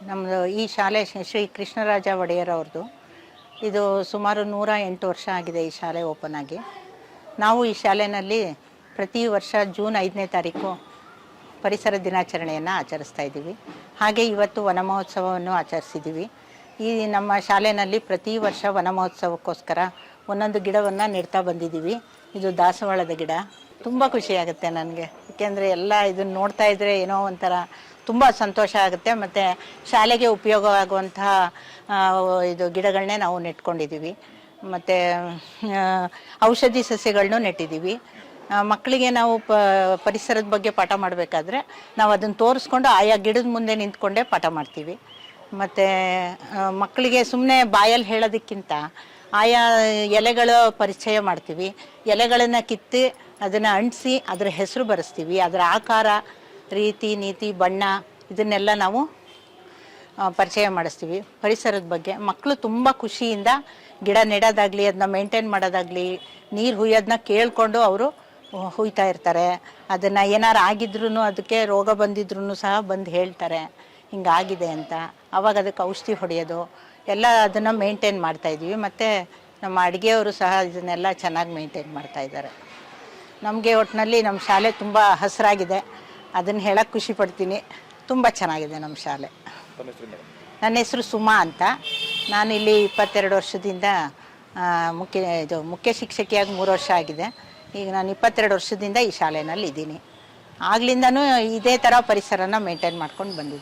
ನಮ್ಮದು ಈ ಶಾಲೆ ಶ್ರೀ ಕೃಷ್ಣರಾಜ ಒಡೆಯರ್ ಅವ್ರದ್ದು. ಇದು ಸುಮಾರು 108 ವರ್ಷ ಆಗಿದೆ ಈ ಶಾಲೆ ಓಪನ್ ಆಗಿ. ನಾವು ಈ ಶಾಲೆಯಲ್ಲಿ ಪ್ರತಿ ವರ್ಷ ಜೂನ್ 5ನೇ ತಾರೀಕು ಪರಿಸರ ದಿನಾಚರಣೆಯನ್ನು ಆಚರಿಸ್ತಾ ಇದ್ದೀವಿ. ಹಾಗೆ ಇವತ್ತು ವನ ಮಹೋತ್ಸವವನ್ನು ಆಚರಿಸಿದ್ದೀವಿ. ಈ ನಮ್ಮ ಶಾಲೆಯಲ್ಲಿ ಪ್ರತಿ ವರ್ಷ ವನ ಮಹೋತ್ಸವಕ್ಕೋಸ್ಕರ ಒಂದೊಂದು ಗಿಡವನ್ನು ನೆಡ್ತಾ ಬಂದಿದ್ದೀವಿ. ಇದು ದಾಸವಾಳದ ಗಿಡ. ತುಂಬ ಖುಷಿಯಾಗುತ್ತೆ ನನಗೆ, ಏಕೆಂದರೆ ಎಲ್ಲ ಇದನ್ನು ನೋಡ್ತಾ ಇದ್ದರೆ ಏನೋ ಒಂಥರ ತುಂಬ ಸಂತೋಷ ಆಗುತ್ತೆ. ಮತ್ತು ಶಾಲೆಗೆ ಉಪಯೋಗವಾಗುವಂತಹ ಇದು ಗಿಡಗಳನ್ನೇ ನಾವು ನೆಟ್ಕೊಂಡಿದ್ದೀವಿ. ಮತ್ತು ಔಷಧಿ ಸಸ್ಯಗಳನ್ನೂ ನೆಟ್ಟಿದ್ದೀವಿ. ಮಕ್ಕಳಿಗೆ ನಾವು ಪರಿಸರದ ಬಗ್ಗೆ ಪಾಠ ಮಾಡಬೇಕಾದ್ರೆ ನಾವು ಅದನ್ನು ತೋರಿಸ್ಕೊಂಡು ಆಯಾ ಗಿಡದ ಮುಂದೆ ನಿಂತ್ಕೊಂಡೇ ಪಾಠ ಮಾಡ್ತೀವಿ. ಮತ್ತು ಮಕ್ಕಳಿಗೆ ಸುಮ್ಮನೆ ಬಾಯಲ್ಲಿ ಹೇಳೋದಕ್ಕಿಂತ ಆಯಾ ಎಲೆಗಳ ಪರಿಚಯ ಮಾಡ್ತೀವಿ. ಎಲೆಗಳನ್ನು ಕಿತ್ತು ಅದನ್ನು ಅಂಟಿಸಿ ಅದರ ಹೆಸರು ಬರೆಸ್ತೀವಿ. ಅದರ ಆಕಾರ, ರೀತಿ, ನೀತಿ, ಬಣ್ಣ ಇದನ್ನೆಲ್ಲ ನಾವು ಪರಿಚಯ ಮಾಡಿಸ್ತೀವಿ. ಪರಿಸರದ ಬಗ್ಗೆ ಮಕ್ಕಳು ತುಂಬ ಖುಷಿಯಿಂದ ಗಿಡ ನೆಡೋದಾಗಲಿ, ಅದನ್ನ ಮೇಂಟೈನ್ ಮಾಡೋದಾಗಲಿ, ನೀರು ಹುಯ್ಯೋದನ್ನ ಕೇಳಿಕೊಂಡು ಅವರು ಹುಯ್ತಾ ಇರ್ತಾರೆ. ಅದನ್ನು ಏನಾರು ಆಗಿದ್ರೂ, ಅದಕ್ಕೆ ರೋಗ ಬಂದಿದ್ರೂ ಸಹ ಬಂದು ಹೇಳ್ತಾರೆ ಹಿಂಗಾಗಿದೆ ಅಂತ. ಆವಾಗ ಅದಕ್ಕೆ ಔಷಧಿ ಹೊಡೆಯೋದು ಎಲ್ಲ ಅದನ್ನು ಮೇಂಟೈನ್ ಮಾಡ್ತಾಯಿದ್ದೀವಿ. ಮತ್ತು ನಮ್ಮ ಅಡುಗೆಯವರು ಸಹ ಇದನ್ನೆಲ್ಲ ಚೆನ್ನಾಗಿ ಮೇಂಟೈನ್ ಮಾಡ್ತಾಯಿದ್ದಾರೆ. ನಮಗೆ ಒಟ್ಟಿನಲ್ಲಿ ನಮ್ಮ ಶಾಲೆ ತುಂಬ ಹಸಿರಾಗಿದೆ, ಅದನ್ನು ಹೇಳೋಕ್ಕೆ ಖುಷಿ ಪಡ್ತೀನಿ. ತುಂಬ ಚೆನ್ನಾಗಿದೆ ನಮ್ಮ ಶಾಲೆ. ನನ್ನ ಹೆಸರು ಸುಮಾ ಅಂತ. ನಾನಿಲ್ಲಿ 22 ವರ್ಷದಿಂದ ಮುಖ್ಯ ಶಿಕ್ಷಕಿಯಾಗಿ 3 ವರ್ಷ ಆಗಿದೆ. ಈಗ ನಾನು 22 ವರ್ಷದಿಂದ ಈ ಶಾಲೆಯಲ್ಲಿ ಇದ್ದೀನಿ. ಆಗ್ಲಿಂದನೂ ಇದೇ ಥರ ಪರಿಸರನ ಮೇಂಟೈನ್ ಮಾಡ್ಕೊಂಡು ಬಂದಿದ್ದೀವಿ.